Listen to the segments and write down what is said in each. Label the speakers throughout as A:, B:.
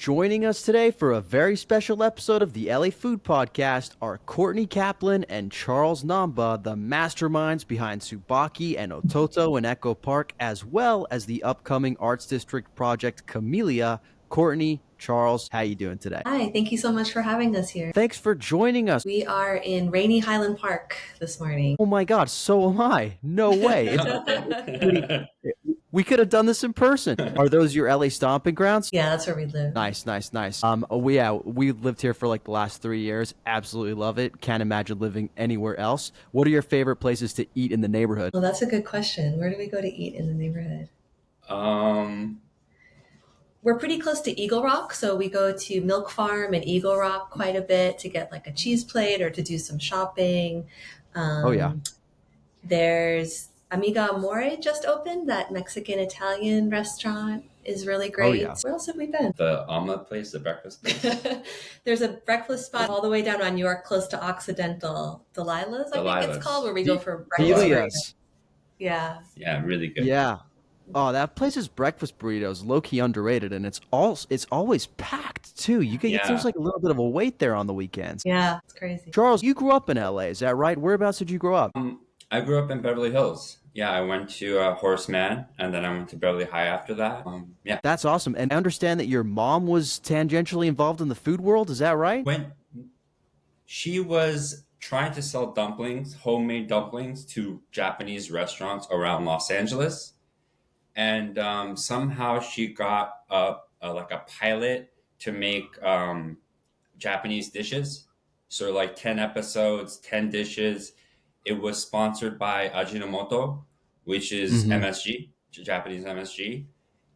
A: Joining us today for a very special episode of the LA Food Podcast are Courtney Kaplan and Charles Namba, the masterminds behind Tsubaki and Ototo in Echo Park, as well as the upcoming Arts District project Camelia. Courtney, Charles, how you doing today?
B: Hi, thank you so much for having us here.
A: Thanks for joining us.
B: We are in rainy Highland Park this morning.
A: Oh my God, so am I. No way. We could have done this in person. Are those your LA stomping grounds?
B: Yeah, that's where we live.
A: Nice. We lived here for like the last 3 years. Absolutely love it. Can't imagine living anywhere else. What are your favorite places to eat in the neighborhood?
B: Well, that's a good question. Where do we go to eat in the neighborhood? We're pretty close to Eagle Rock, so we go to Milk Farm and Eagle Rock quite a bit to get like a cheese plate or to do some shopping.
A: Oh yeah.
B: There's Amiga Amore just opened. That Mexican-Italian restaurant is really great.
A: Oh, yeah.
B: Where else have we been?
C: The omelet place, the breakfast place.
B: There's a breakfast spot all the way down on York, close to Occidental. Delilah's, I think it's called, where we go for breakfast.
A: Delia's.
B: Yeah.
C: Yeah, really good.
A: Yeah. Oh, that place's breakfast burritos low-key underrated, and it's always packed too. There's like a little bit of a wait there on the weekends.
B: Yeah, it's crazy.
A: Charles, you grew up in LA, is that right? Whereabouts did you grow up?
C: I grew up in Beverly Hills. Yeah, I went to Horseman, and then I went to Beverly High after that. Yeah.
A: That's awesome. And I understand that your mom was tangentially involved in the food world, is that right?
C: When she was trying to sell dumplings, homemade dumplings, to Japanese restaurants around Los Angeles. And somehow she got a pilot to make Japanese dishes. So like 10 episodes, 10 dishes. It was sponsored by Ajinomoto, which is MSG, Japanese MSG.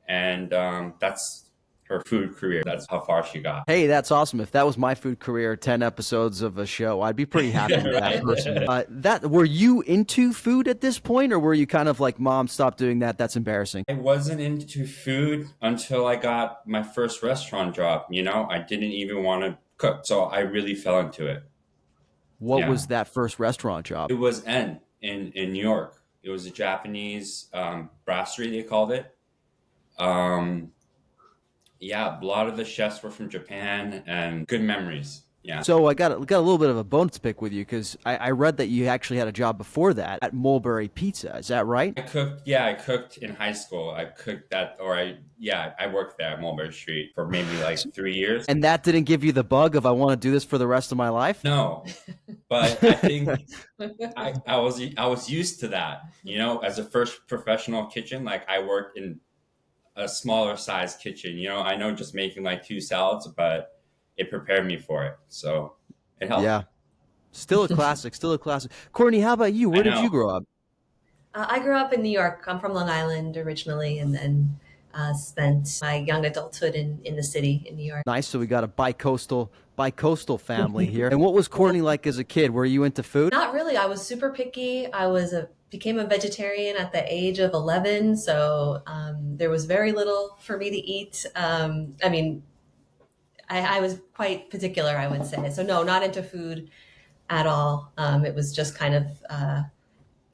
C: And that's her food career. That's how far she got.
A: Hey, that's awesome. If that was my food career, 10 episodes of a show, I'd be pretty happy with that person. Were you into food at this point, or were you kind of like, Mom, stop doing that? That's embarrassing.
C: I wasn't into food until I got my first restaurant job. I didn't even want to cook. So I really fell into it.
A: What was that first restaurant job?
C: It was in New York. It was a Japanese brasserie, they called it. Yeah, a lot of the chefs were from Japan, and good memories. Yeah.
A: So I got a little bit of a bone to pick with you, because I read that you actually had a job before that at Mulberry Pizza. Is that right?
C: I cooked in high school. I cooked that, I worked there at Mulberry Street for maybe like 3 years.
A: And that didn't give you the bug of, I want to do this for the rest of my life?
C: No, but I think I was used to that. As a first professional kitchen, like I worked in a smaller size kitchen. I know just making like 2 salads, but it prepared me for it. So it helped.
A: Yeah. Still a classic. Courtney, how about you? Where did you grow up?
B: I grew up in New York. I'm from Long Island originally, and then spent my young adulthood in the city in New York.
A: Nice. So we got a bi-coastal family here. And what was Courtney like as a kid? Were you into food?
B: Not really. I was super picky. Became a vegetarian at the age of 11. So there was very little for me to eat. I was quite particular, I would say. So no, not into food at all. It was just kind of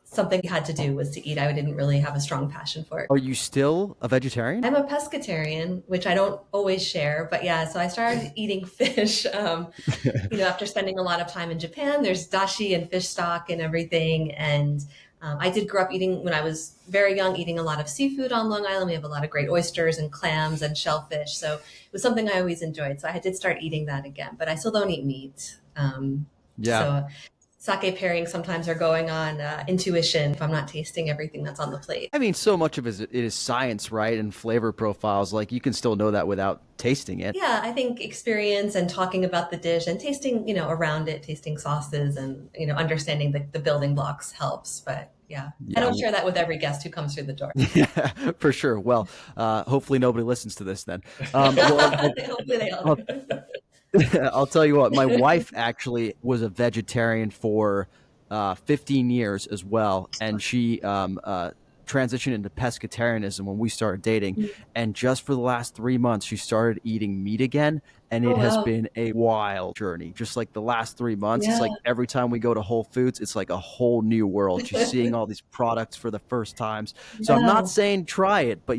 B: something you had to do, was to eat. I didn't really have a strong passion for it.
A: Are you still a vegetarian?
B: I'm a pescatarian, which I don't always share. But yeah, so I started eating fish, after spending a lot of time in Japan. There's dashi and fish stock and everything. And I did grow up when I was very young, eating a lot of seafood on Long Island. We have a lot of great oysters and clams and shellfish. So it was something I always enjoyed. So I did start eating that again, but I still don't eat meat. So sake pairings sometimes are going on intuition if I'm not tasting everything that's on the plate.
A: I mean, so much of it is science, right? And flavor profiles. Like, you can still know that without tasting it.
B: Yeah, I think experience and talking about the dish and tasting, around it, tasting sauces and, understanding the building blocks helps. But yeah, I don't share that with every guest who comes through the door.
A: Yeah, for sure. Well, hopefully nobody listens to this then.
B: Hopefully they all do.
A: I'll tell you what, my wife actually was a vegetarian for 15 years as well. And she transitioned into pescatarianism when we started dating. And just for the last 3 months, she started eating meat again. And
B: Oh,
A: it has
B: wow.
A: been a wild journey. Just like the last 3 months, it's
B: Yeah.
A: like every time we go to Whole Foods, it's like a whole new world. She's seeing all these products for the first times. So I'm not
B: Yeah.
A: saying try it, but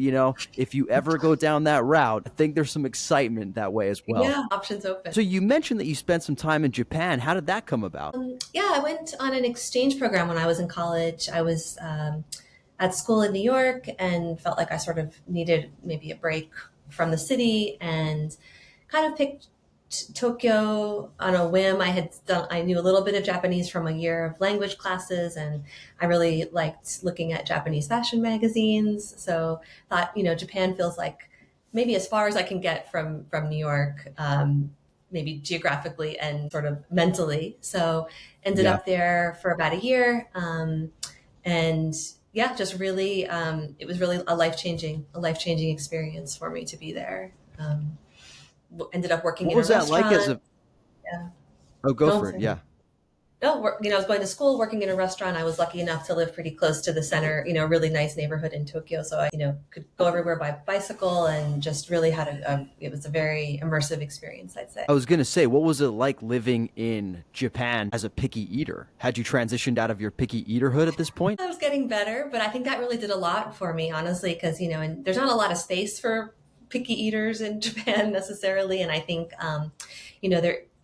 A: if you ever go down that route, I think there's some excitement that way as well.
B: Yeah. Options open.
A: So you mentioned that you spent some time in Japan. How did that come about?
B: Yeah, I went on an exchange program when I was in college. I was at school in New York and felt like I sort of needed maybe a break from the city and kind of picked Tokyo on a whim. I knew a little bit of Japanese from a year of language classes, and I really liked looking at Japanese fashion magazines. So thought, Japan feels like maybe as far as I can get from New York, maybe geographically and sort of mentally. So ended
A: Yeah.
B: up there for about a year, and yeah, just really, it was really a life changing experience for me to be there. Ended up working
A: What
B: in a
A: was that like as
B: restaurant.
A: a
B: Yeah.
A: Oh, go
B: No,
A: for it.
B: sorry.
A: Yeah.
B: No, I was going to school, working in a restaurant. I was lucky enough to live pretty close to the center, a really nice neighborhood in Tokyo. So I, could go everywhere by bicycle and just really had it was a very immersive experience, I'd say.
A: I was going to say, what was it like living in Japan as a picky eater? Had you transitioned out of your picky eaterhood at this point?
B: I was getting better, but I think that really did a lot for me, honestly, because, and there's not a lot of space for picky eaters in Japan necessarily. And I think,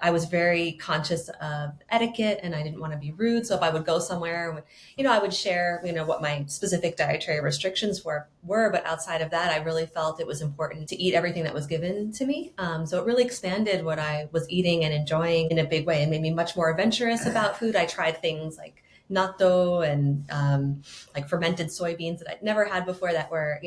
B: I was very conscious of etiquette and I didn't want to be rude. So if I would go somewhere, I would share, what my specific dietary restrictions were. But outside of that, I really felt it was important to eat everything that was given to me. So it really expanded what I was eating and enjoying in a big way and made me much more adventurous about food. I tried things like natto and like fermented soybeans that I'd never had before that were,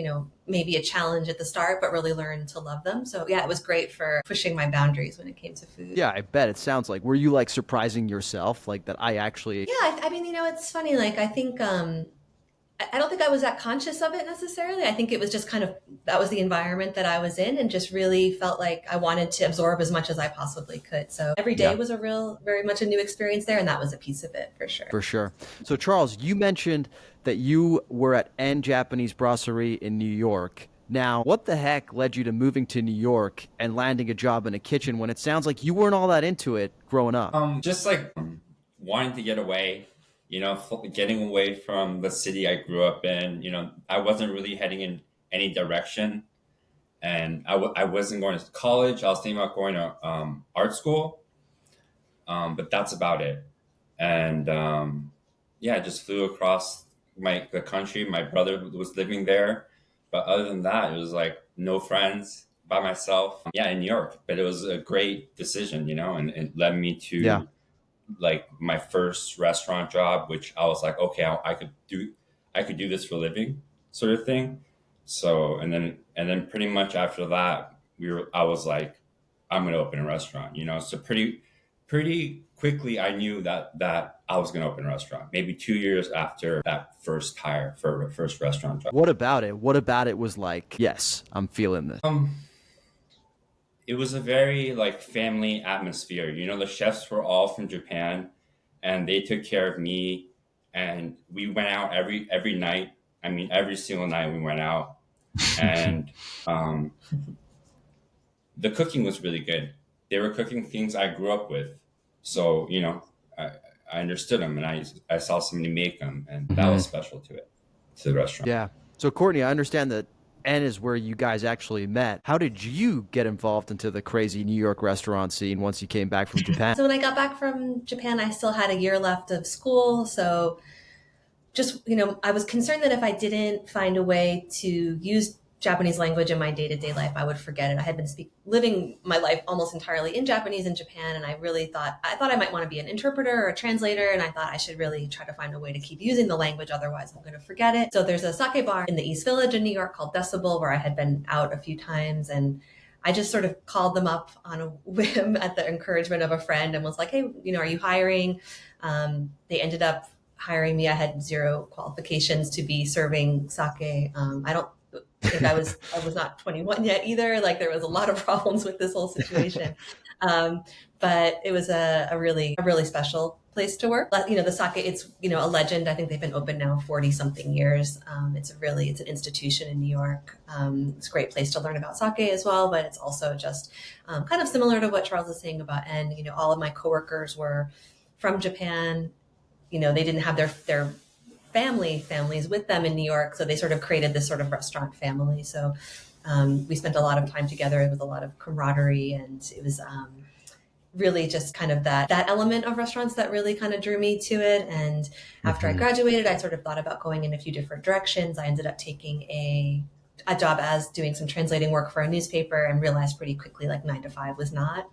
B: maybe a challenge at the start, but really learned to love them. So yeah, it was great for pushing my boundaries when it came to food.
A: Yeah, I bet it sounds like. Were you like surprising yourself like that I actually
B: Yeah, I mean, it's funny. Like, I think, I don't think I was that conscious of it necessarily. I think it was just kind of, that was the environment that I was in and just really felt like I wanted to absorb as much as I possibly could. So every day
A: Yeah.
B: was very much a new experience there. And that was a piece of it for sure.
A: For sure. So Charles, you mentioned that you were at EN Japanese Brasserie in New York. Now, what the heck led you to moving to New York and landing a job in a kitchen when it sounds like you weren't all that into it growing up?
C: Just like wanting to get away, getting away from the city I grew up in. I wasn't really heading in any direction, and I wasn't going to college. I was thinking about going to art school, but that's about it. And yeah, I just flew across the country. My brother was living there, but other than that, it was like no friends, by myself. Yeah, in New York, but it was a great decision, and it led me to
A: Yeah.
C: like my first restaurant job, which I was like, okay, I could do this for a living, sort of thing. So and then pretty much after that, I was like, I'm gonna open a restaurant, So pretty quickly, I knew that I was gonna open a restaurant. Maybe 2 years after that first hire for a first restaurant job.
A: What about it? What about it was like, yes, I'm feeling this?
C: It was a very like family atmosphere. The chefs were all from Japan, and they took care of me. And we went out every night. I mean, every single night we went out, and the cooking was really good. They were cooking things I grew up with, so I understood them, and I saw somebody make them, and that was special to the restaurant.
A: Yeah. So Courtney, I understand that N is where you guys actually met. How did you get involved into the crazy New York restaurant scene once you came back from Japan?
B: So when I got back from Japan, I still had a year left of school. So just, I was concerned that if I didn't find a way to use Japanese language in my day-to-day life, I would forget it. I had been living my life almost entirely in Japanese in Japan, and I thought I might want to be an interpreter or a translator, and I thought I should really try to find a way to keep using the language, otherwise I'm going to forget it. So there's a sake bar in the East Village in New York called Decibel, where I had been out a few times, and I just sort of called them up on a whim at the encouragement of a friend and was like, hey, are you hiring? They ended up hiring me. I had zero qualifications to be serving sake. think I was not 21 yet either. Like there was a lot of problems with this whole situation. But it was a really special place to work. But, the sake, it's, a legend. I think they've been open now 40 something years. It's an institution in New York. It's a great place to learn about sake as well, but it's also just kind of similar to what Charles was saying about En. All of my coworkers were from Japan. They didn't have their families with them in New York. So they sort of created this sort of restaurant family. So we spent a lot of time together. It was a lot of camaraderie, and it was really just kind of that element of restaurants that really kind of drew me to it. And after I graduated, I sort of thought about going in a few different directions. I ended up taking a job as doing some translating work for a newspaper, and realized pretty quickly like 9 to 5 was not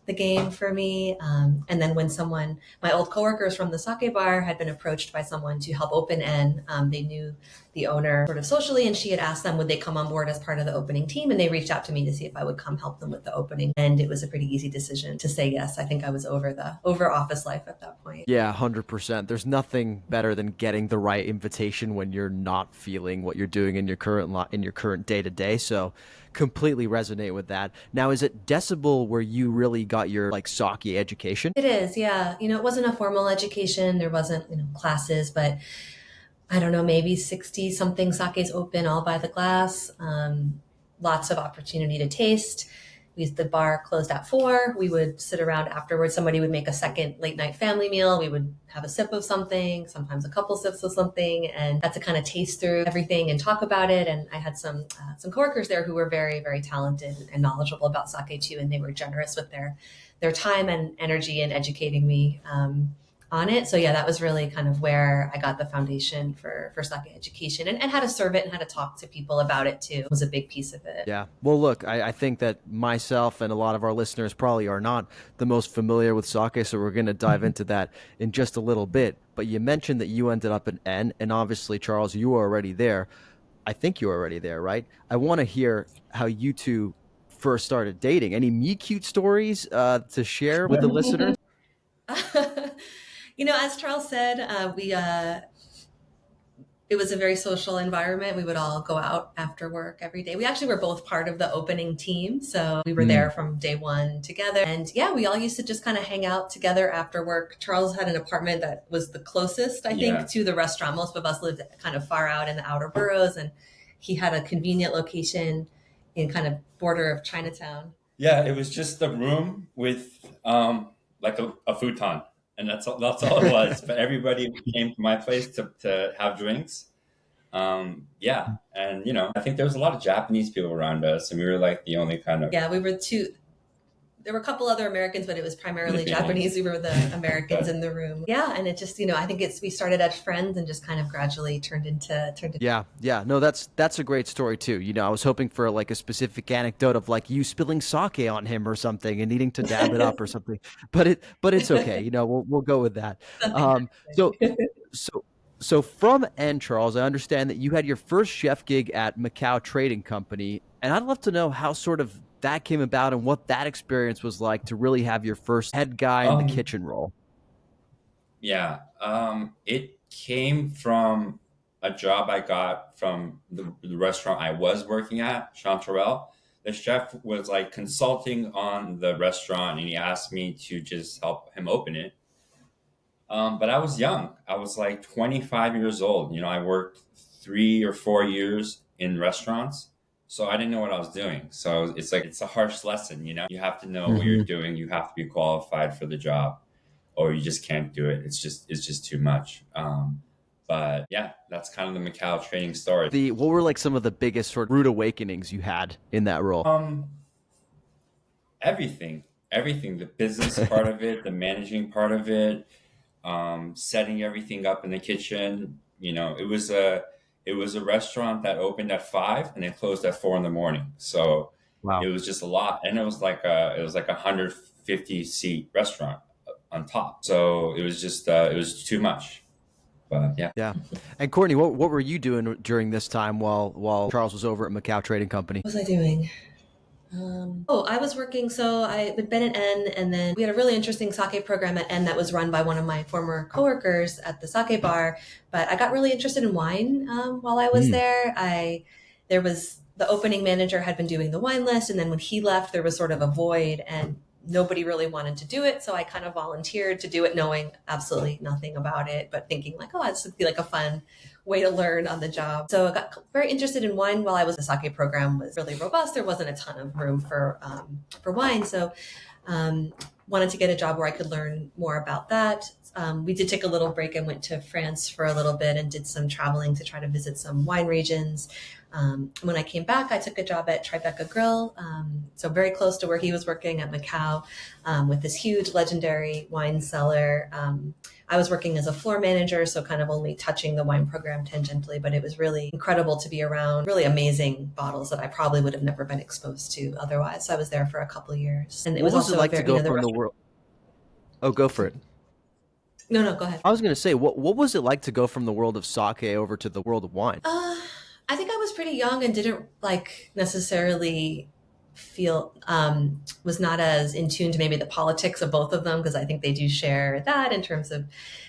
B: the game for me. And then when my old coworkers from the sake bar had been approached by someone to help open En, they knew the owner sort of socially, and she had asked them, would they come on board as part of the opening team? And they reached out to me to see if I would come help them with the opening. And it was a pretty easy decision to say yes. I think I was over office life at that point.
A: Yeah, 100%. There's nothing better than getting the right invitation when you're not feeling what you're doing in your current day to day. So completely resonate with that. Now, is it Decibel where you really got your like sake education?
B: It is, yeah. It wasn't a formal education. There wasn't, classes, but I don't know, maybe 60 something sakes open all by the glass. Lots of opportunity to taste. The bar closed at 4. We would sit around afterwards. Somebody would make a second late night family meal. We would have a sip of something, sometimes a couple sips of something, and got to kind of taste through everything and talk about it. And I had some coworkers there who were very, very talented and knowledgeable about sake too, and they were generous with their time and energy in educating me on it. So yeah, that was really kind of where I got the foundation for sake education, and how to serve it and how to talk to people about it too was a big piece of it.
A: Yeah. Well, look, I think that myself and a lot of our listeners probably are not the most familiar with sake, so we're going to dive into that in just a little bit. But you mentioned that you ended up at En, and obviously, Charles, you were already there. I think you were already there, right? I want to hear how you two first started dating. Any meet cute stories to share with the listeners?
B: As Charles said, it was a very social environment. We would all go out after work every day. We actually were both part of the opening team. So we were there from day one together. And yeah, we all used to just kind of hang out together after work. Charles had an apartment that was the closest, I think, to the restaurant. Most of us lived kind of far out in the outer boroughs, and he had a convenient location in kind of border of Chinatown.
C: Yeah, it was just a room with like a futon. And that's all it was. But everybody came to my place to have drinks. Yeah. And, I think there was a lot of Japanese people around us. And we were like the only kind of...
B: Yeah, we were there were a couple other Americans, but it was primarily Japanese. We were the Americans in the room. Yeah. And it just, I think we started as friends and just kind of gradually turned into.
A: Yeah. Yeah. No, that's a great story too. I was hoping for like a specific anecdote of like you spilling sake on him or something and needing to dab it up or something, but it's okay. We'll go with that. So from En, Charles, I understand that you had your first chef gig at Macau Trading Company, and I'd love to know how sort of that came about and what that experience was like to really have your first head guy in the kitchen role.
C: Yeah. It came from a job I got from the restaurant I was working at, Chanterelle. The chef was like consulting on the restaurant, and he asked me to just help him open it. But I was young. I was like 25 years old. I worked 3 or 4 years in restaurants. So I didn't know what I was doing. So it's a harsh lesson, You have to know what you're doing. You have to be qualified for the job, or you just can't do it. It's just too much. But yeah, that's kind of the Macau training story.
A: What were like some of the biggest sort of rude awakenings you had in that role?
C: Everything, the business part of it, the managing part of it, setting everything up in the kitchen. It was a restaurant that opened at 5 and it closed at 4 a.m. So wow. It was just a lot, and it was like a 150 seat restaurant on top. So it was just it was too much. But yeah.
A: Yeah. And Courtney, what were you doing during this time while Charles was over at Macau Trading Company?
B: What was I doing? I was working. So I had been at En, and then we had a really interesting sake program at En that was run by one of my former coworkers at the sake bar. But I got really interested in wine while I was there. I there was the opening manager had been doing the wine list, and then when he left, there was sort of a void, and nobody really wanted to do it. So I kind of volunteered to do it, knowing absolutely nothing about it, but thinking like, oh, this would be like a fun way to learn on the job. So I got very interested in wine while I was. The sake program was really robust. There wasn't a ton of room for wine, so wanted to get a job where I could learn more about that. We did take a little break and went to France for a little bit and did some traveling to try to visit some wine regions. When I came back, I took a job at Tribeca Grill, so very close to where he was working at Macau, with this huge legendary wine cellar. I was working as a floor manager, so kind of only touching the wine program tangentially, but it was really incredible to be around really amazing bottles that I probably would have never been exposed to otherwise. So I was there for a couple of years. And it
A: What
B: was
A: was it
B: also
A: like
B: very,
A: to go from the world? Oh, go for it.
B: No, go ahead.
A: I was going to say, what was it like to go from the world of sake over to the world of wine?
B: I think I was pretty young and didn't like necessarily feel was not as in tune to maybe the politics of both of them, because I think they do share that in terms of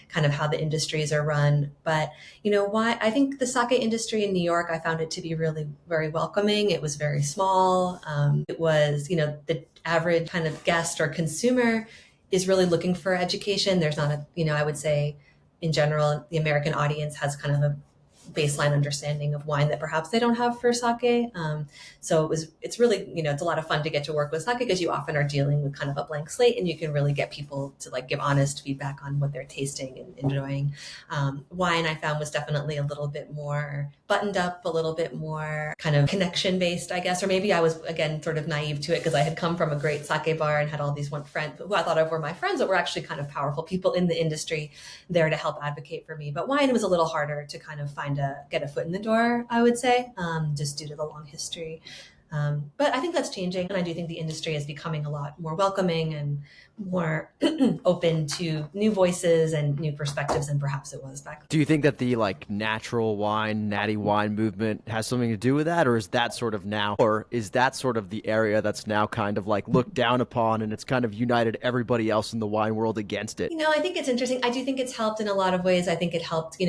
B: kind of how the industries are run. But why I think the sake industry in New York, I found it to be really very welcoming. It was very small. It was the average kind of guest or consumer is really looking for education. There's not I would say in general the American audience has kind of a baseline understanding of wine that perhaps they don't have for sake. So it's really, it's a lot of fun to get to work with sake because you often are dealing with kind of a blank slate, and you can really get people to like give honest feedback on what they're tasting and enjoying. Wine I found was definitely a little bit more buttoned up, a little bit more kind of connection based, I guess, or maybe I was again sort of naive to it because I had come from a great sake bar and had all these one friends who I thought of were my friends, but were actually kind of powerful people in the industry there to help advocate for me. But wine was a little harder to kind of get a foot in the door, I would say, just due to the long history. But I think that's changing. And I do think the industry is becoming a lot more welcoming and more open to new voices and new perspectives than perhaps it was back then.
A: Do you think that the like natural wine, natty wine movement has something to do with that? Or is that sort of the area that's now kind of like looked down upon and it's kind of united everybody else in the wine world against it?
B: I think it's interesting. I do think it's helped in a lot of ways. I think it helped,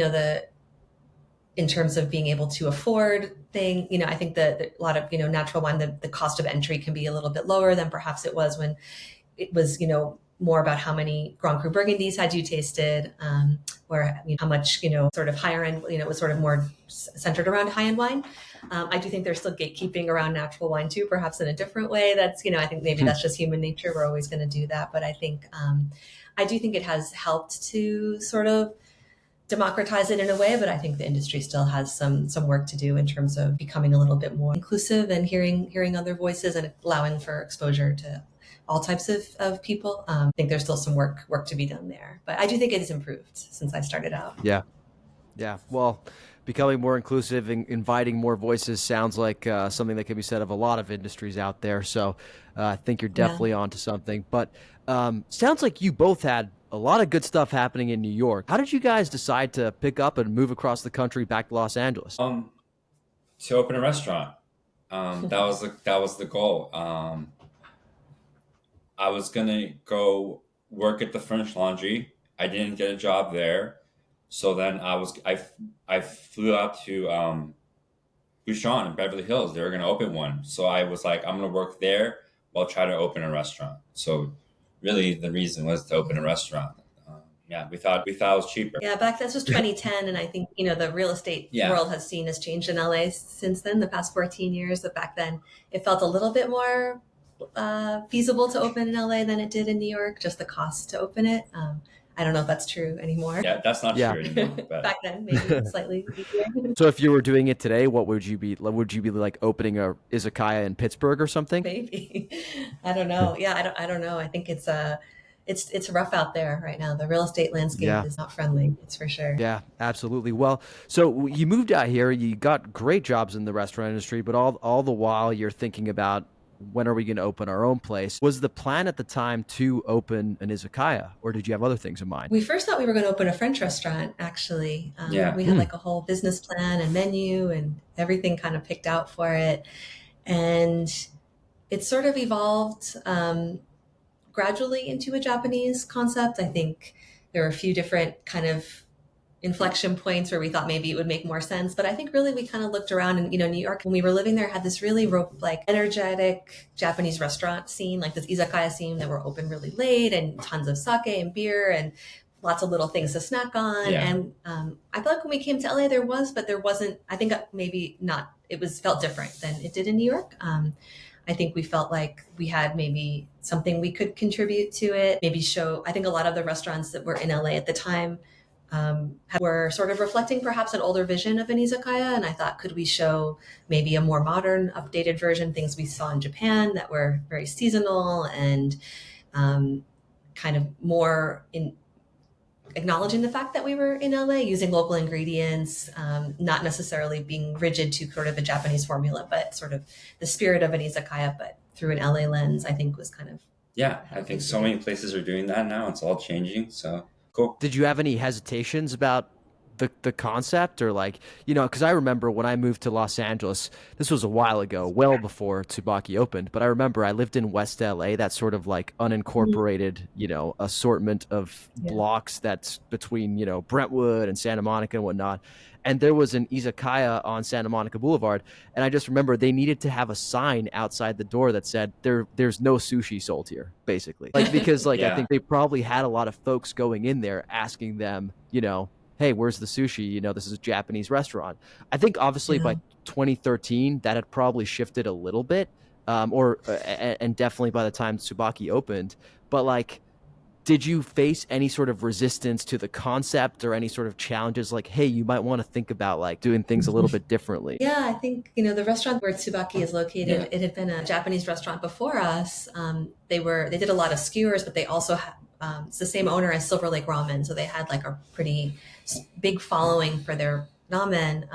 B: in terms of being able to afford thing, I think that a lot of, natural wine, the cost of entry can be a little bit lower than perhaps it was when it was, more about how many Grand Cru Burgundies had you tasted, or how much, sort of higher end, it was sort of more centered around high end wine. I do think there's still gatekeeping around natural wine too, perhaps in a different way. That's, I think maybe that's just human nature. We're always going to do that. But I think, I do think it has helped to sort of democratize it in a way, but I think the industry still has some work to do in terms of becoming a little bit more inclusive and hearing other voices and allowing for exposure to all types of people. I think there's still some work to be done there, but I do think it has improved since I started out.
A: Yeah. Well, becoming more inclusive and inviting more voices sounds like something that can be said of a lot of industries out there. So I think you're definitely onto something. But sounds like you both had a lot of good stuff happening in New York. How did you guys decide to pick up and move across the country back to Los Angeles?
C: To open a restaurant. That was the goal. I was gonna go work at the French Laundry. I didn't get a job there, so then I flew out to Bouchon in Beverly Hills. They were gonna open one, so I was like, I'm gonna work there while try to open a restaurant. So really, the reason was to open a restaurant. We thought it was cheaper.
B: Yeah, back this was 2010, and I think the real estate world has changed in LA since then. The past 14 years, but back then it felt a little bit more feasible to open in LA than it did in New York. Just the cost to open it. I don't know if that's true anymore.
C: Yeah, that's not true anymore. But
B: back then, maybe slightly easier.
A: So if you were doing it today, what would you be? Would you be like opening a izakaya in Pittsburgh or something?
B: Maybe. I don't know. Yeah, I don't know. I think it's rough out there right now. The real estate landscape is not friendly. It's for sure.
A: Yeah, absolutely. Well, so you moved out here. You got great jobs in the restaurant industry, but all the while you're thinking about, when are we going to open our own place? Was the plan at the time to open an izakaya, or did you have other things in mind?
B: We first thought we were going to open a French restaurant, actually. We had like a whole business plan and menu and everything kind of picked out for it. And it sort of evolved gradually into a Japanese concept. I think there were a few different kind of inflection points where we thought maybe it would make more sense. But I think really we kind of looked around, and New York, when we were living there, had this really like energetic Japanese restaurant scene, like this izakaya scene that were open really late, and tons of sake and beer and lots of little things to snack on.
C: Yeah.
B: And I feel like when we came to LA, there was, but there wasn't. I think maybe not. It felt different than it did in New York. I think we felt like we had maybe something we could contribute to it, maybe show. I think a lot of the restaurants that were in LA at the time were sort of reflecting perhaps an older vision of an izakaya. And I thought, could we show maybe a more modern, updated version, things we saw in Japan that were very seasonal and kind of more in acknowledging the fact that we were in LA, using local ingredients, not necessarily being rigid to sort of a Japanese formula, but sort of the spirit of an izakaya, but through an LA lens, I think was kind of.
C: Yeah, I think so many places are doing that now. It's all changing. So cool.
A: Did you have any hesitations about the concept, or like, because I remember when I moved to Los Angeles, this was a while ago, well before Tsubaki opened, but I remember I lived in West LA, that sort of like unincorporated, assortment of blocks that's between, Brentwood and Santa Monica and whatnot. And there was an izakaya on Santa Monica Boulevard. And I just remember they needed to have a sign outside the door that said there's no sushi sold here, basically. Like, because like, I think they probably had a lot of folks going in there asking them, hey, where's the sushi? This is a Japanese restaurant. I think obviously by 2013, that had probably shifted a little bit, and definitely by the time Tsubaki opened. But like, did you face any sort of resistance to the concept or any sort of challenges like, hey, you might want to think about like doing things a little bit differently?
B: Yeah, I think, the restaurant where Tsubaki is located, it had been a Japanese restaurant before us. They did a lot of skewers, but they also it's the same owner as Silver Lake Ramen. So they had like a pretty big following for their ramen.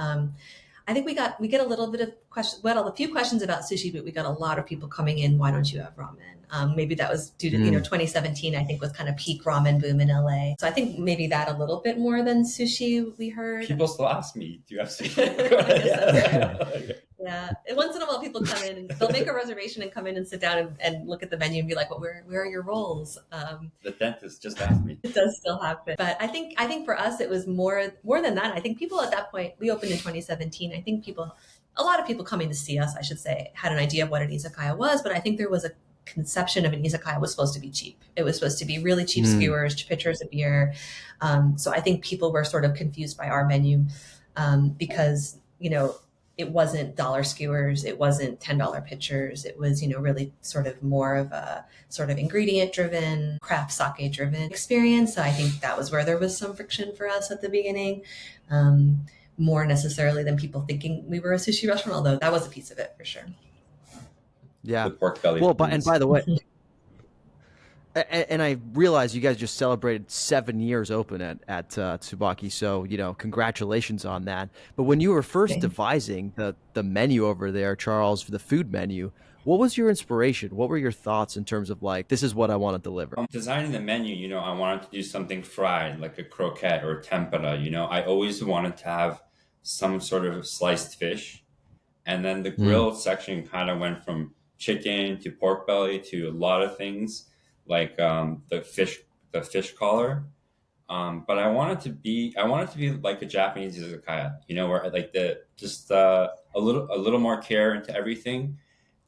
B: I think we get a little bit of questions. We had a few questions about sushi, but we got a lot of people coming in. Why don't you have ramen? Maybe that was due to 2017. I think was kind of peak ramen boom in LA. So I think maybe that a little bit more than sushi we heard.
C: People still ask me, "Do you have sushi?"
B: Yeah, once in a while people come in and they'll make a reservation and come in and sit down and look at the menu and be like, "Well, where are your rolls?"
C: The dentist just asked me.
B: It does still happen, but I think for us it was more than that. I think people at that point, we opened in 2017. I think a lot of people coming to see us, I should say, had an idea of what an izakaya was, but I think there was a conception of an izakaya was supposed to be cheap. It was supposed to be really cheap skewers, pitchers of beer. So I think people were sort of confused by our menu because it wasn't dollar skewers, it wasn't $10 pitchers. It was really sort of more of a sort of ingredient driven, craft sake driven experience. So I think that was where there was some friction for us at the beginning. More necessarily than people thinking we were a sushi restaurant, although that was a piece of it for sure.
A: Yeah.
C: The pork belly.
A: Well, and by the way, and I realize you guys just celebrated 7 years open at Tsubaki, so congratulations on that. But when you were first devising the menu over there, Charles, for the food menu, what was your inspiration? What were your thoughts in terms of like, this is what I want to deliver?
C: Designing the menu, I wanted to do something fried, like a croquette or tempura. I always wanted to have some sort of sliced fish, and then the grilled section kind of went from chicken to pork belly to a lot of things, like the fish collar. But I wanted to be like a Japanese izakaya, where like a little more care into everything,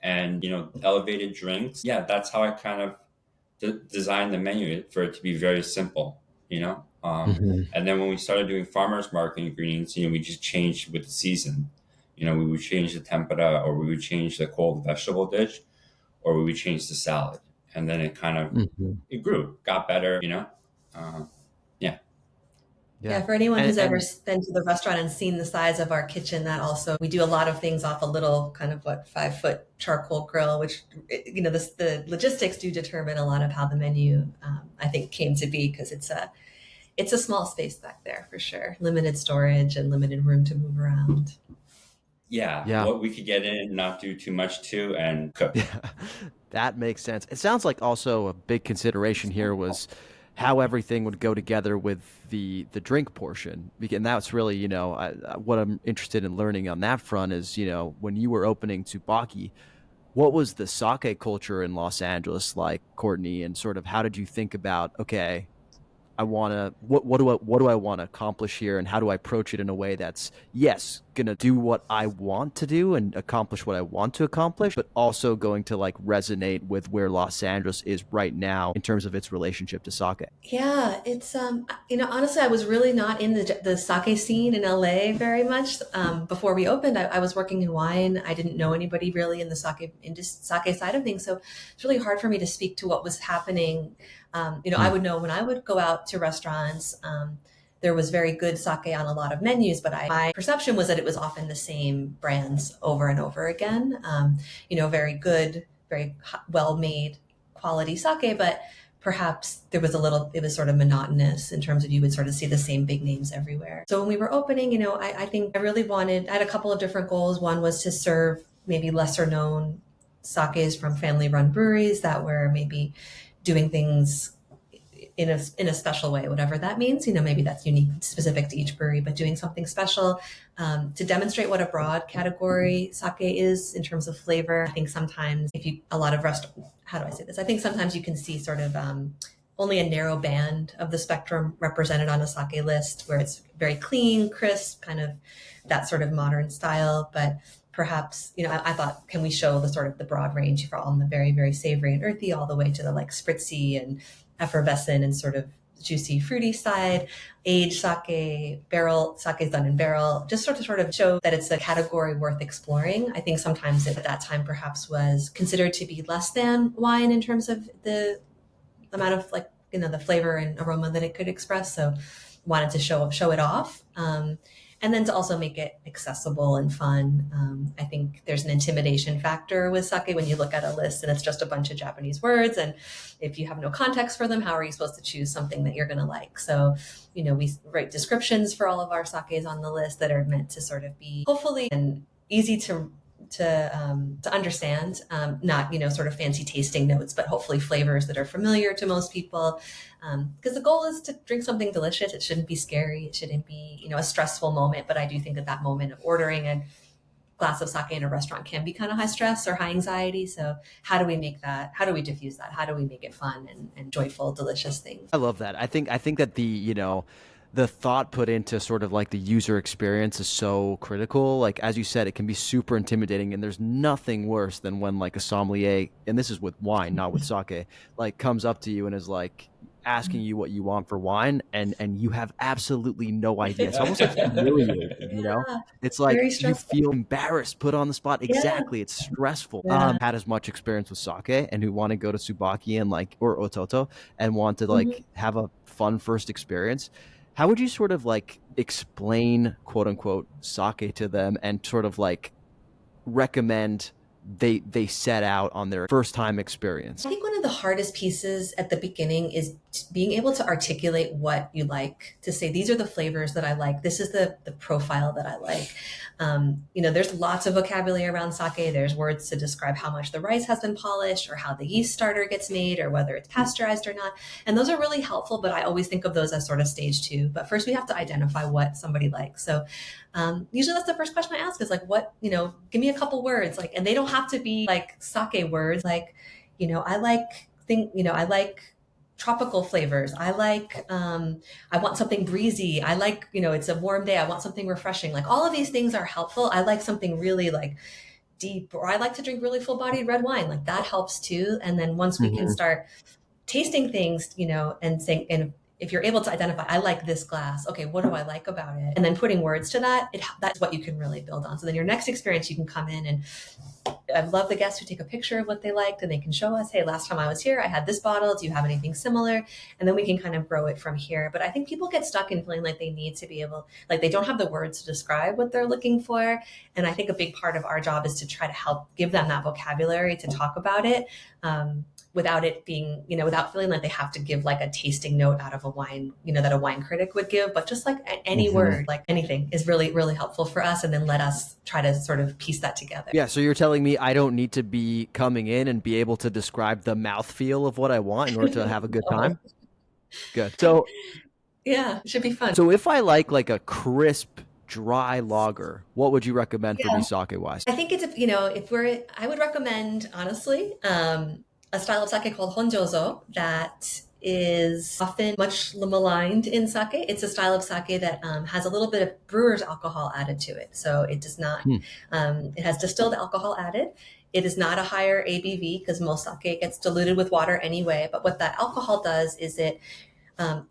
C: and elevated drinks. Yeah, that's how I kind of designed the menu for it to be very simple. And then when we started doing farmers market ingredients, we just changed with the season. We would change the tempura, or we would change the cold vegetable dish, or we would change the salad. And then it kind of, it grew, got better,
B: Yeah, for anyone who's ever been to the restaurant and seen the size of our kitchen, we do a lot of things off a little kind of 5-foot charcoal grill, which, the logistics do determine a lot of how the menu, I think, came to be, because it's a small space back there for sure. Limited storage and limited room to move around.
C: Yeah. What we could get in, not do too much to, and cook.
A: Yeah, that makes sense. It sounds like also a big consideration here was how everything would go together with the drink portion. And that's really, what I'm interested in learning on that front is, when you were opening Tsubaki, what was the sake culture in Los Angeles like, Courtney, and sort of how did you think about, okay, what do I want to accomplish here, and how do I approach it in a way that's, yes, gonna do what I want to do and accomplish what I want to accomplish, but also going to like resonate with where Los Angeles is right now in terms of its relationship to sake.
B: Yeah, it's honestly, I was really not in the sake scene in LA very much. Before we opened, I was working in wine. I didn't know anybody really in the sake side of things, so it's really hard for me to speak to what was happening. I would know when I would go out to restaurants. There was very good sake on a lot of menus, but my perception was that it was often the same brands over and over again. Very good, very well made quality sake, but perhaps it was sort of monotonous in terms of you would sort of see the same big names everywhere. So when we were opening, I think I had a couple of different goals. One was to serve maybe lesser known sakes from family run breweries that were maybe doing things in a special way, whatever that means. Maybe that's unique, specific to each brewery, but doing something special to demonstrate what a broad category sake is in terms of flavor. I think sometimes how do I say this? I think sometimes you can see sort of only a narrow band of the spectrum represented on a sake list, where it's very clean, crisp, kind of that sort of modern style. But perhaps, I thought, can we show the broad range from the very, very savory and earthy all the way to the like spritzy and effervescent and sort of juicy, fruity side, aged sake, barrel sake is done in barrel, just sort of show that it's a category worth exploring. I think sometimes at that time perhaps was considered to be less than wine in terms of the amount of the flavor and aroma that it could express. So wanted to show it off. And then to also make it accessible and fun. I think there's an intimidation factor with sake when you look at a list and it's just a bunch of Japanese words. And if you have no context for them, how are you supposed to choose something that you're going to like? So, we write descriptions for all of our sakes on the list that are meant to sort of be hopefully and easy to understand, not, sort of fancy tasting notes, but hopefully flavors that are familiar to most people. Because the goal is to drink something delicious. It shouldn't be scary. It shouldn't be, a stressful moment. But I do think that moment of ordering a glass of sake in a restaurant can be kind of high stress or high anxiety. So how do we diffuse that? How do we make it fun and joyful, delicious things?
A: I love that. I think that the thought put into sort of like the user experience is so critical. Like, as you said, it can be super intimidating, and there's nothing worse than when like a sommelier, and this is with wine, not with sake, like comes up to you and is like asking you what you want for wine, and you have absolutely no idea. It's almost like humiliating, It's like you feel embarrassed, put on the spot. Exactly. It's stressful. Had as much experience with sake and who want to go to Tsubaki and or Ototo and want to have a fun first experience. How would you sort of like explain, quote unquote, sake to them and sort of like recommend they set out on their first time experience?
B: I think one of the hardest pieces at the beginning is being able to articulate what you like, to say, these are the flavors that I like. This is the profile that I like. There's lots of vocabulary around sake. There's words to describe how much the rice has been polished or how the yeast starter gets made or whether it's pasteurized or not. And those are really helpful, but I always think of those as sort of stage two. But first we have to identify what somebody likes. So usually that's the first question I ask is like, what, give me a couple words, and they don't have to be like sake words. Like, I like tropical flavors. I want something breezy. I like, it's a warm day. I want something refreshing. Like all of these things are helpful. I like something really like deep, or I like to drink really full bodied red wine. Like that helps too. And then once we can start tasting things, and saying, and if you're able to identify, I like this glass. Okay, what do I like about it? And then putting words to that, that's what you can really build on. So then your next experience, you can come in and I love the guests who take a picture of what they liked and they can show us, hey, last time I was here, I had this bottle. Do you have anything similar? And then we can kind of grow it from here. But I think people get stuck in feeling like they need to be able, like they don't have the words to describe what they're looking for. And I think a big part of our job is to try to help give them that vocabulary to talk about it. Without it being, without feeling like they have to give like a tasting note out of a wine, that a wine critic would give, but just like any word, like anything is really, really helpful for us. And then let us try to sort of piece that together.
A: Yeah. So you're telling me I don't need to be coming in and be able to describe the mouthfeel of what I want in order to have a good time? Good. So
B: yeah, it should be fun.
A: So if I like a crisp, dry lager, what would you recommend for me sake wise?
B: I think it's, I would recommend, honestly, a style of sake called honjozo that is often much maligned in sake. It's a style of sake that has a little bit of brewer's alcohol added to it. So it does not, it has distilled alcohol added. It is not a higher ABV because most sake gets diluted with water anyway. But what that alcohol does is it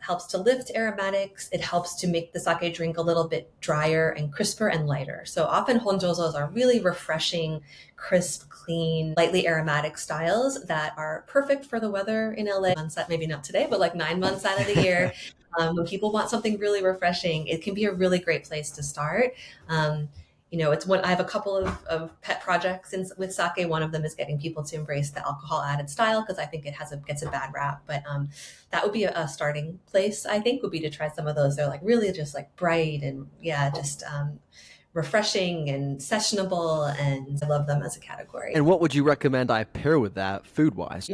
B: helps to lift aromatics. It helps to make the sake drink a little bit drier and crisper and lighter. So often honjozos are really refreshing, crisp, clean, lightly aromatic styles that are perfect for the weather in LA. Maybe not today, but like 9 months out of the year. When people want something really refreshing, it can be a really great place to start. It's I have a couple of pet projects with sake. One of them is getting people to embrace the alcohol added style because I think it gets a bad rap. But that would be a starting place, I think, would be to try some of those. They're like really just like bright and just refreshing and sessionable, and I love them as a category.
A: And what would you recommend I pair with that food-wise?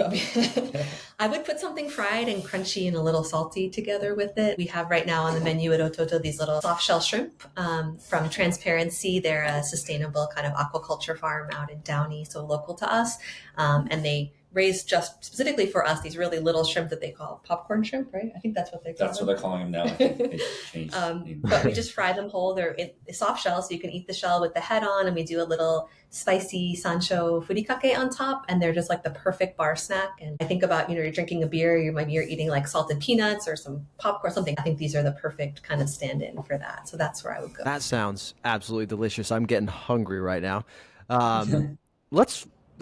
B: I would put something fried and crunchy and a little salty together with it. We have right now on the menu at Ototo these little soft shell shrimp from Transparency. They're a sustainable kind of aquaculture farm out in Downey, so local to us. And they raised just specifically for us these really little shrimp that they call popcorn shrimp, right? I think that's what they call them.
C: That's what they're calling them now. I think they changed
B: but we just fry them whole. They're soft shell, so you can eat the shell with the head on, and we do a little spicy sancho furikake on top, and they're just like the perfect bar snack. And I think about, you're drinking a beer, you're eating like salted peanuts or some popcorn or something. I think these are the perfect kind of stand-in for that. So that's where I would go.
A: That sounds absolutely delicious. I'm getting hungry right now.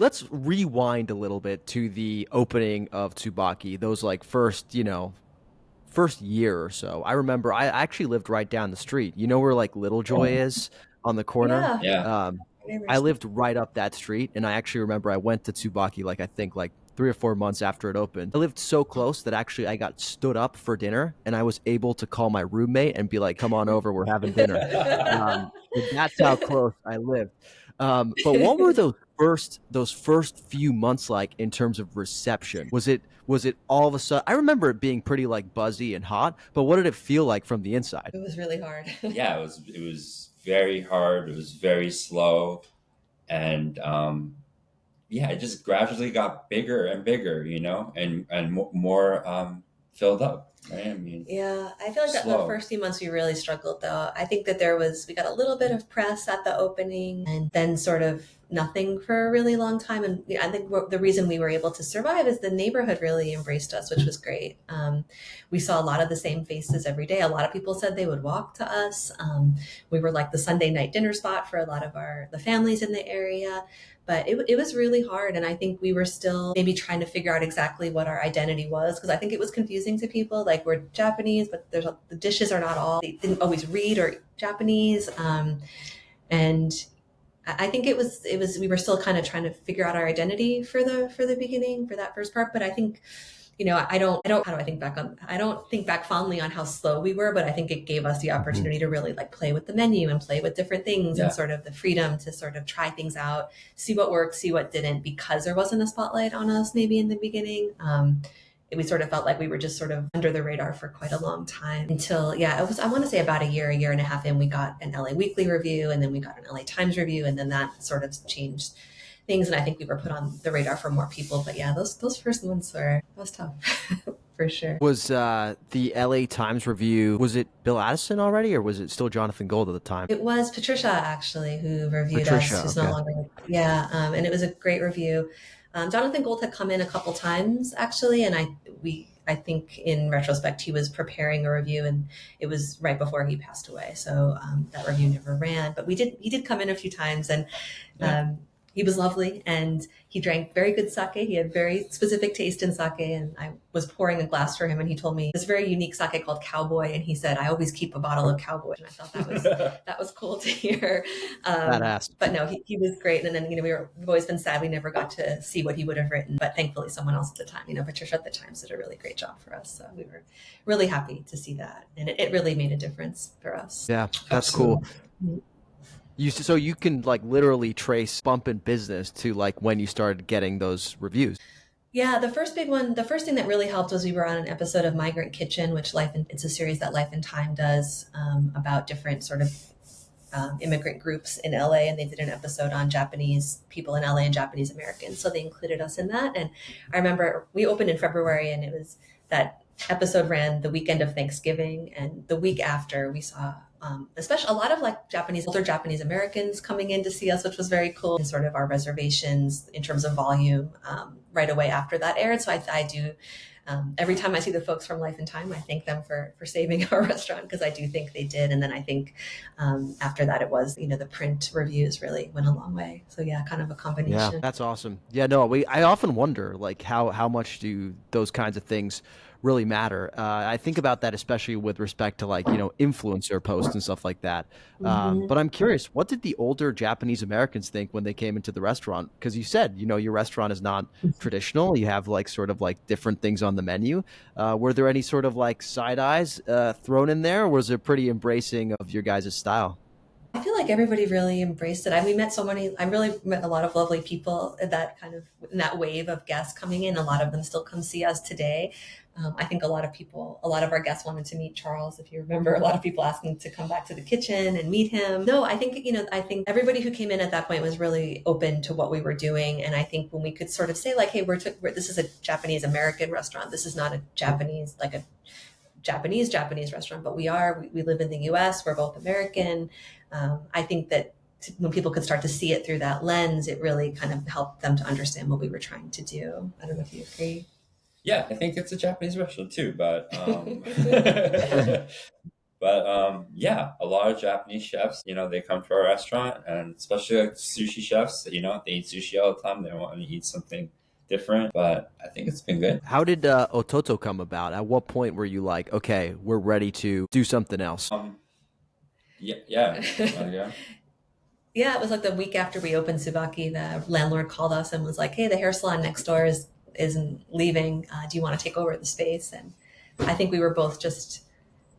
A: Let's rewind a little bit to the opening of Tsubaki, those like first year or so. I remember I actually lived right down the street. You know where like Little Joy is on the corner?
C: Yeah.
A: I lived right up that street, and I actually remember I went to Tsubaki I think 3 or 4 months after it opened. I lived so close that actually I got stood up for dinner, and I was able to call my roommate and be like, "Come on over, we're having dinner." That's how close I lived. But what were those first few months like in terms of reception? Was it all of a sudden? I remember it being pretty like buzzy and hot, but what did it feel like from the inside?
B: It was really hard.
C: Yeah, it was very hard. It was very slow, and it just gradually got bigger and bigger, and more filled up. Right? I mean,
B: yeah, I feel like that the first few months we really struggled though. I think that we got a little bit of press at the opening, and then sort of nothing for a really long time. And I think the reason we were able to survive is the neighborhood really embraced us, which was great. We saw a lot of the same faces every day. A lot of people said they would walk to us. We were like the Sunday night dinner spot for a lot of the families in the area. But it was really hard. And I think we were still maybe trying to figure out exactly what our identity was, because I think it was confusing to people. Like, we're Japanese, but the dishes are not all, they didn't always read or Japanese. And I think we were still kind of trying to figure out our identity for the beginning, for that first part. But I think, I don't think back fondly on how slow we were, but I think it gave us the opportunity to really like play with the menu and play with different things, and sort of the freedom to sort of try things out, see what worked, see what didn't, because there wasn't a spotlight on us maybe in the beginning. We sort of felt like we were just sort of under the radar for quite a long time until, it was, I want to say about a year and a half in, we got an LA Weekly review, and then we got an LA Times review, and then that sort of changed things. And I think we were put on the radar for more people. But yeah, those first months was tough for sure.
A: Was the LA Times review, was it Bill Addison already, or was it still Jonathan Gold at the time?
B: It was Patricia actually who reviewed us, who's no longer. And it was a great review. Jonathan Gold had come in a couple times actually, and I think in retrospect he was preparing a review, and it was right before he passed away, so that review never ran. But he did come in a few times, and he was lovely, and he drank very good sake. He had very specific taste in sake, and I was pouring a glass for him, and he told me this very unique sake called Cowboy, and he said, "I always keep a bottle of Cowboy," and I thought that was cool to hear.
A: Badass.
B: But no, he was great, and then we've always been sad we never got to see what he would have written, but thankfully someone else at the time, Patricia at the Times did a really great job for us, so we were really happy to see that, and it really made a difference for us.
A: Yeah, that's cool. So you can like literally trace bump in business to like when you started getting those reviews.
B: Yeah, the first thing that really helped was we were on an episode of Migrant Kitchen, which it's a series that Life and Time does about different sort of immigrant groups in LA, and they did an episode on Japanese people in LA and Japanese Americans. So they included us in that. And I remember we opened in February, and it was that episode ran the weekend of Thanksgiving, and the week after we saw especially a lot of like older Japanese Americans coming in to see us, which was very cool. And sort of our reservations in terms of volume right away after that aired. So I do. Every time I see the folks from Life and Time, I thank them for saving our restaurant, because I do think they did. And then I think after that, it was, the print reviews really went a long way. So yeah, kind of a combination.
A: Yeah, that's awesome. Yeah, no, I often wonder like how much do those kinds of things really matter. I think about that especially with respect to like influencer posts and stuff like that. But I'm curious, what did the older Japanese Americans think when they came into the restaurant? Because you said your restaurant is not traditional. You have like sort of like different things on the menu. Were there any sort of like side eyes thrown in there, or was it pretty embracing of your guys' style?
B: I feel like everybody really embraced it. I really met a lot of lovely people in that wave of guests coming in. A lot of them still come see us today. I think a lot of our guests wanted to meet Charles. If you remember, a lot of people asking to come back to the kitchen and meet him. No, I think everybody who came in at that point was really open to what we were doing. And I think when we could sort of say like, hey, this is a Japanese American restaurant. This is not a Japanese restaurant, but we live in the US, we're both American. I think that when people could start to see it through that lens, it really kind of helped them to understand what we were trying to do. I don't know if you agree.
C: Yeah, I think it's a Japanese restaurant too, but yeah, a lot of Japanese chefs, they come to our restaurant, and especially like sushi chefs, they eat sushi all the time. They want to eat something different, but I think it's been good.
A: How did Ototo come about? At what point were you like, okay, we're ready to do something else?
C: Yeah.
B: Yeah, it was like the week after we opened Tsubaki, the landlord called us and was like, hey, the hair salon next door isn't leaving. Do you want to take over the space? And I think we were both just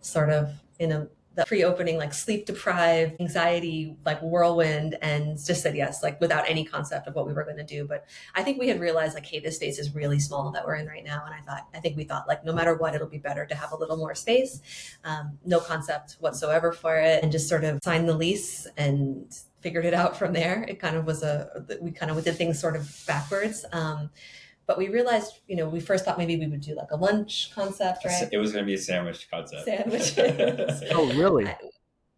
B: sort of in the pre-opening, like sleep deprived, anxiety, like whirlwind, and just said yes, like without any concept of what we were going to do. But I think we had realized like, hey, this space is really small that we're in right now. And I think we thought like, no matter what, it'll be better to have a little more space. No concept whatsoever for it, and just sort of signed the lease and figured it out from there. It kind of was we kind of did things sort of backwards. But we realized, we first thought maybe we would do like a lunch concept, right?
C: It was going to be a sandwich concept.
B: Sandwiches.
A: Oh, really?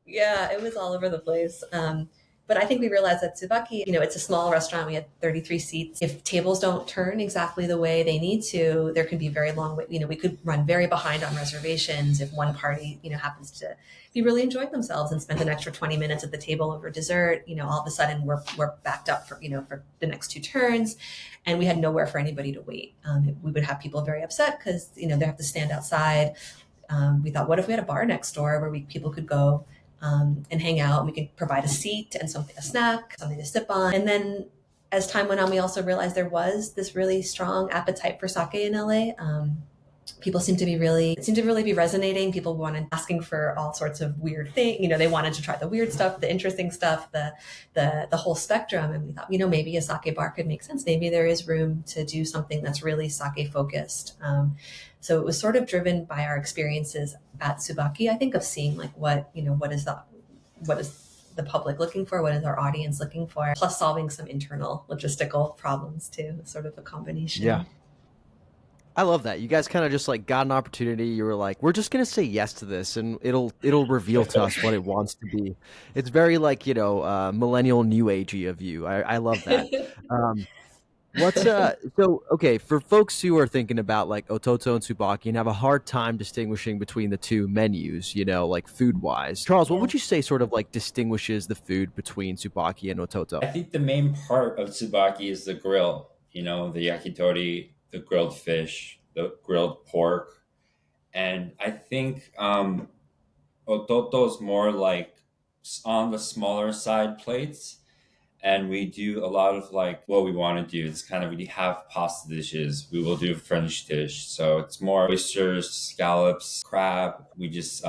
B: Yeah, it was all over the place. But I think we realized that Tsubaki, it's a small restaurant. We had 33 seats. If tables don't turn exactly the way they need to, there can be very long, we could run very behind on reservations if one party, happens to be really enjoying themselves and spend an extra 20 minutes at the table over dessert. All of a sudden we're backed up for the next two turns, and we had nowhere for anybody to wait. We would have people very upset because, they have to stand outside. We thought, what if we had a bar next door where people could go and hang out, and we could provide a seat and a snack, something to sip on. And then as time went on, we also realized there was this really strong appetite for sake in LA. People seemed to really be resonating. People wanted asking for all sorts of weird things. They wanted to try the weird stuff, the interesting stuff, the whole spectrum. And we thought, maybe a sake bar could make sense. Maybe there is room to do something that's really sake focused. So it was sort of driven by our experiences at Tsubaki, I think, of seeing like what is the public looking for? What is our audience looking for? Plus solving some internal logistical problems too, sort of a combination.
A: Yeah. I love that. You guys kind of just like got an opportunity. You were like, we're just going to say yes to this, and it'll reveal to us what it wants to be. It's very like, millennial new agey of you. I love that. Okay, for folks who are thinking about like Ototo and Tsubaki and have a hard time distinguishing between the two menus, like food wise, Charles, what would you say sort of like distinguishes the food between Tsubaki and Ototo?
C: I think the main part of Tsubaki is the grill, the yakitori, the grilled fish, the grilled pork. And I think Ototo is more like on the smaller side plates. And we do a lot of like what we want to do. It's kind of, we have pasta dishes. We will do a French dish. So it's more oysters, scallops, crab. We just,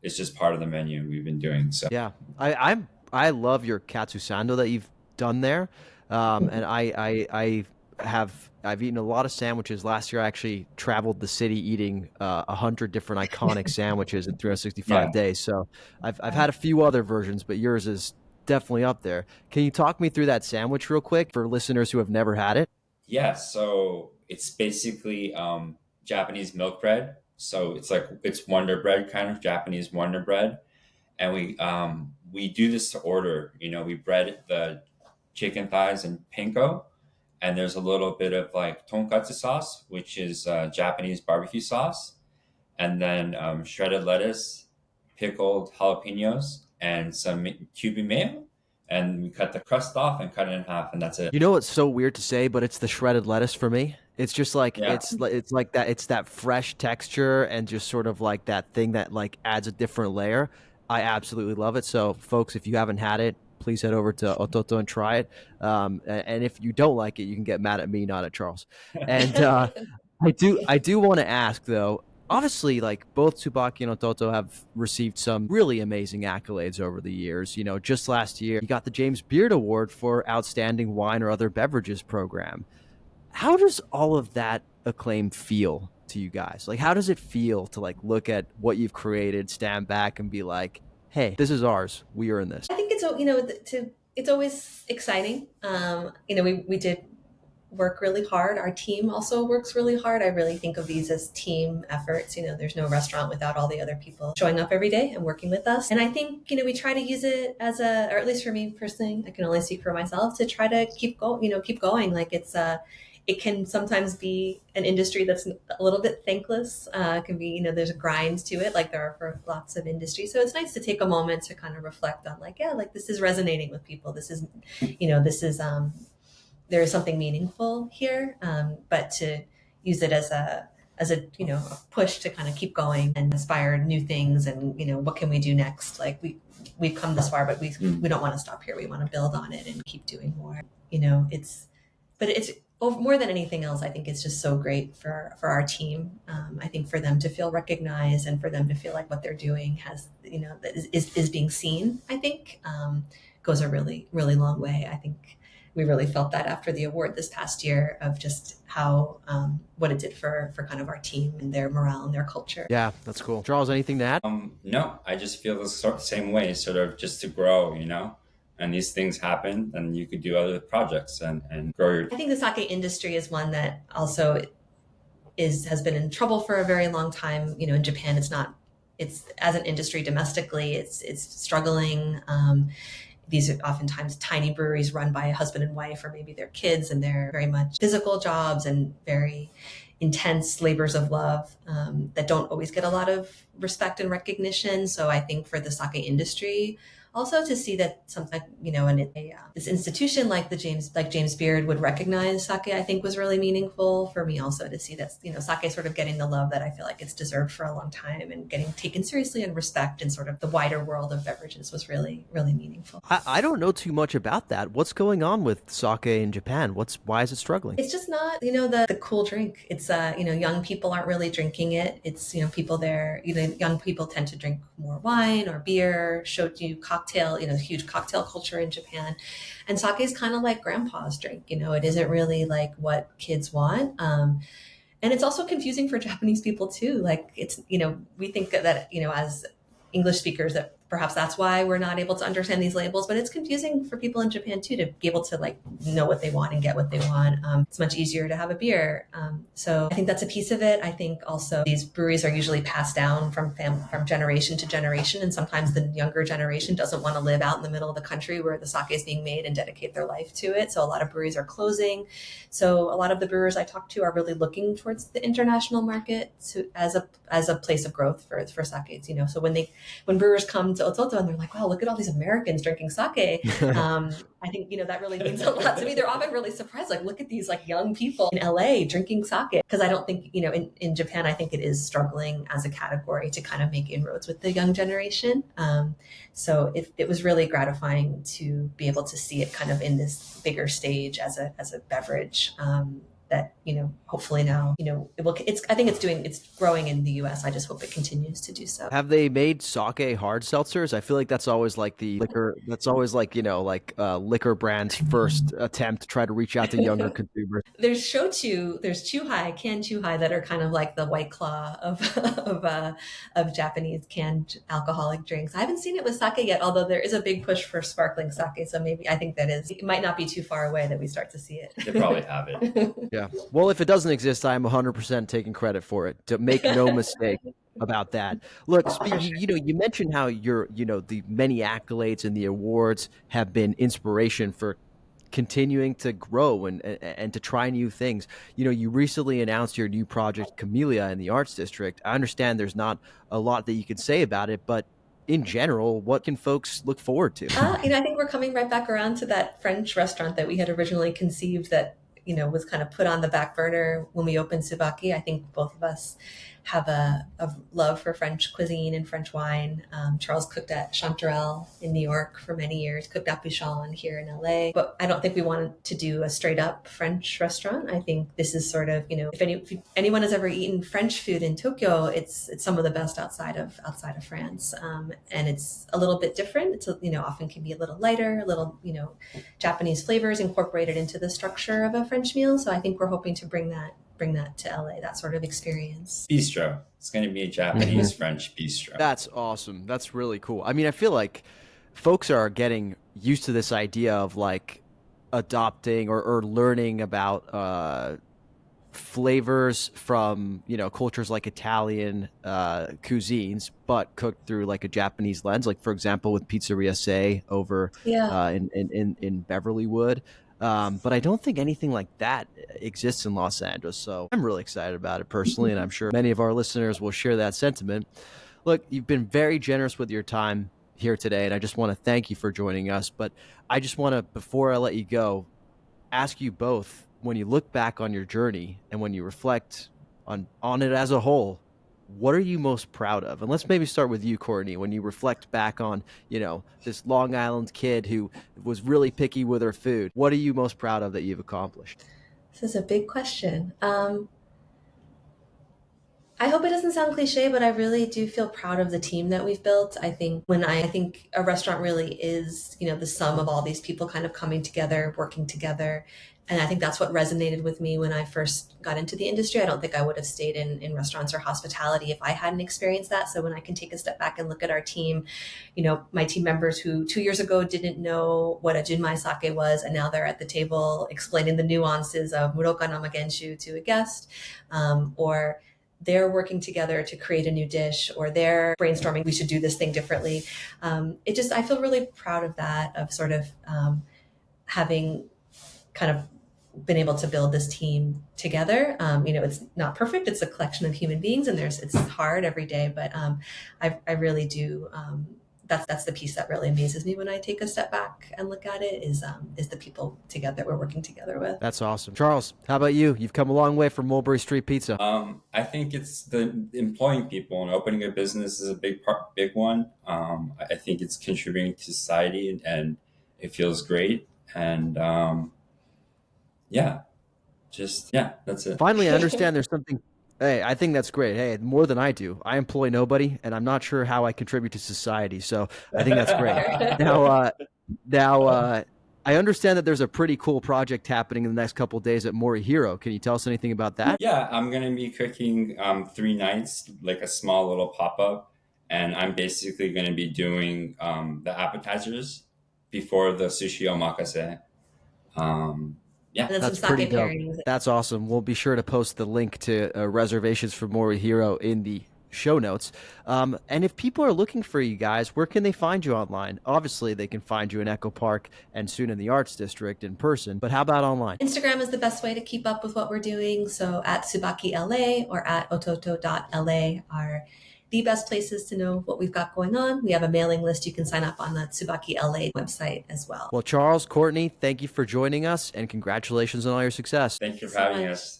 C: it's just part of the menu we've been doing. So
A: yeah, I love your katsu sando that you've done there. And I I've eaten a lot of sandwiches. Last year, I actually traveled the city eating 100 different iconic sandwiches in 365
C: Yeah.
A: days. So I've had a few other versions, but yours is definitely up there. Can you talk me through that sandwich real quick for listeners who have never had it?
C: Yeah, so it's basically Japanese milk bread. So it's Wonder Bread, kind of Japanese Wonder Bread, and we do this to order. We bread the chicken thighs in panko, and there's a little bit of like tonkatsu sauce, which is Japanese barbecue sauce, and then shredded lettuce, pickled jalapenos, and some cuban mayo. And we cut the crust off and cut it in half, and that's it.
A: You know what's so weird to say, but it's the shredded lettuce for me. It's just like
C: Yeah.
A: it's like that. It's that fresh texture and just sort of like that thing that like adds a different layer. I absolutely love it. So, folks, if you haven't had it, please head over to Ototo and try it. And if you don't like it, you can get mad at me, not at Charles. And I do want to ask though. Obviously, like both Tsubaki and Ototo have received some really amazing accolades over the years. Just last year, you got the James Beard Award for Outstanding Wine or Other Beverages program. How does all of that acclaim feel to you guys? Like, how does it feel to like look at what you've created, stand back, and be like, "Hey, this is ours. We earned this."
B: I think it's always exciting. We did work really hard. Our team also works really hard. I really think of these as team efforts. There's no restaurant without all the other people showing up every day and working with us. And I think, we try to use it as or at least for me personally, I can only speak for myself, to try to keep going. Like it can sometimes be an industry that's a little bit thankless. It can be, there's a grind to it, like there are for lots of industries. So it's nice to take a moment to kind of reflect on like, yeah, like this is resonating with people. This is, there is something meaningful here, but to use it as a a push to kind of keep going and aspire new things, and what can we do next? Like we've come this far, but we don't want to stop here. We want to build on it and keep doing more. It's more than anything else, I think it's just so great for our team. I think for them to feel recognized and for them to feel like what they're doing has is being seen. I think goes a really really long way. I think we really felt that after the award this past year, of just how what it did for kind of our team and their morale and their culture.
A: Yeah, that's cool. Charles, anything to add?
C: No, I just feel the same way, sort of just to grow, and these things happen, and you could do other projects and grow your.
B: I think the sake industry is one that also has been in trouble for a very long time. In Japan, it's as an industry domestically, it's struggling. These are oftentimes tiny breweries run by a husband and wife, or maybe their kids, and they're very much physical jobs and very intense labors of love that don't always get a lot of respect and recognition. So I think for the sake industry, also to see that something, this institution like James Beard would recognize sake, I think was really meaningful for me. Also to see that sake sort of getting the love that I feel like it's deserved for a long time, and getting taken seriously and respect in sort of the wider world of beverages was really really meaningful.
A: I don't know too much about that. What's going on with sake in Japan? Why is it struggling?
B: It's just not, the cool drink. It's, young people aren't really drinking it. It's, people there, young people tend to drink more wine or beer, shochu, cocktail, huge cocktail culture in Japan. And sake is kind of like grandpa's drink. It isn't really like what kids want. And it's also confusing for Japanese people too. Like it's, we think that, as English speakers, that perhaps that's why we're not able to understand these labels, but it's confusing for people in Japan too, to be able to like know what they want and get what they want. It's much easier to have a beer. So I think that's a piece of it. I think also these breweries are usually passed down from generation to generation. And sometimes the younger generation doesn't want to live out in the middle of the country where the sake is being made and dedicate their life to it. So a lot of breweries are closing. So a lot of the brewers I talk to are really looking towards the international market as a place of growth for sake. So when brewers come to Ototo and they're like, wow, look at all these Americans drinking sake. I think, that really means a lot to me. They're often really surprised, like, look at these like young people in LA drinking sake. Because I don't think, in Japan, I think it is struggling as a category to kind of make inroads with the young generation. So it was really gratifying to be able to see it kind of in this bigger stage as a beverage. that, hopefully now, I think it's growing in the US. I just hope it continues to do so.
A: Have they made sake hard seltzers? I feel like that's always like the liquor. That's always like, liquor brand's first attempt to try to reach out to younger consumers.
B: There's there's Chuhai, canned Chuhai that are kind of like the White Claw of Japanese canned alcoholic drinks. I haven't seen it with sake yet, although there is a big push for sparkling sake. So maybe I think it might not be too far away that we start to see it.
C: They probably have it.
A: Yeah. Well, if it doesn't exist, I'm 100% taking credit for it. To make no mistake about that. Look, you mentioned how the many accolades and the awards have been inspiration for continuing to grow and to try new things. You recently announced your new project, Camelia, in the Arts District. I understand there's not a lot that you could say about it, but in general, what can folks look forward to?
B: I think we're coming right back around to that French restaurant that we had originally conceived that, was kind of put on the back burner when we opened Tsubaki. I think both of us have a love for French cuisine and French wine. Charles cooked at Chanterelle in New York for many years, cooked at Bouchon here in LA. But I don't think we wanted to do a straight up French restaurant. I think this is sort of, if anyone has ever eaten French food in Tokyo, it's some of the best outside of France. And it's a little bit different. It's, often can be a little lighter, a little, Japanese flavors incorporated into the structure of a French meal. So I think we're hoping to bring that to LA, that sort of experience.
C: Bistro. It's going to be a Japanese French bistro.
A: That's awesome. That's really cool. I mean, I feel like folks are getting used to this idea of like adopting or learning about flavors from, cultures like Italian cuisines, but cooked through like a Japanese lens. Like, for example, with Pizzeria Say over in Beverlywood. But I don't think anything like that exists in Los Angeles. So I'm really excited about it personally, and I'm sure many of our listeners will share that sentiment. Look, you've been very generous with your time here today, and I just want to thank you for joining us. But I just want to, before I let you go, ask you both, when you look back on your journey and when you reflect on it as a whole, what are you most proud of? And let's maybe start with you, Courtney, when you reflect back on, this Long Island kid who was really picky with her food. What are you most proud of that you've accomplished?
B: This is a big question. I hope it doesn't sound cliche, but I really do feel proud of the team that we've built. I think a restaurant really is, the sum of all these people kind of coming together, working together. And I think that's what resonated with me when I first got into the industry. I don't think I would have stayed in restaurants or hospitality if I hadn't experienced that. So when I can take a step back and look at our team, my team members who 2 years ago didn't know what a junmai sake was, and now they're at the table explaining the nuances of Muroka Namagenshu to a guest, or they're working together to create a new dish, or they're brainstorming, we should do this thing differently. I feel really proud of that, of sort of having kind of been able to build this team together. It's not perfect. It's a collection of human beings, and it's hard every day, but I really do. That's the piece that really amazes me when I take a step back and look at it is the people together we're working together with.
A: That's awesome. Charles, how about you? You've come a long way from Mulberry Street Pizza.
C: I think it's the employing people, and opening a business is a big one. I think it's contributing to society, and it feels great. And that's it.
A: Finally, I understand there's something. Hey, I think that's great. Hey, more than I do. I employ nobody, and I'm not sure how I contribute to society. So I think that's great. Now, I understand that there's a pretty cool project happening in the next couple of days at Morihiro. Can you tell us anything about that?
C: Yeah, I'm going to be cooking 3 nights, like a small little pop-up. And I'm basically going to be doing the appetizers before the sushi omakase. Yeah,
A: that's pretty dope. That's awesome. We'll be sure to post the link to reservations for Morihiro in the show notes. And if people are looking for you guys, where can they find you online? Obviously, they can find you in Echo Park and soon in the Arts District in person. But how about online?
B: Instagram is the best way to keep up with what we're doing. So at Tsubaki LA or at ototo.la are the best places to know what we've got going on. We have a mailing list. You can sign up on the Tsubaki LA website as well.
A: Well, Charles, Courtney, thank you for joining us, and congratulations on all your success.
C: Thank you for having us.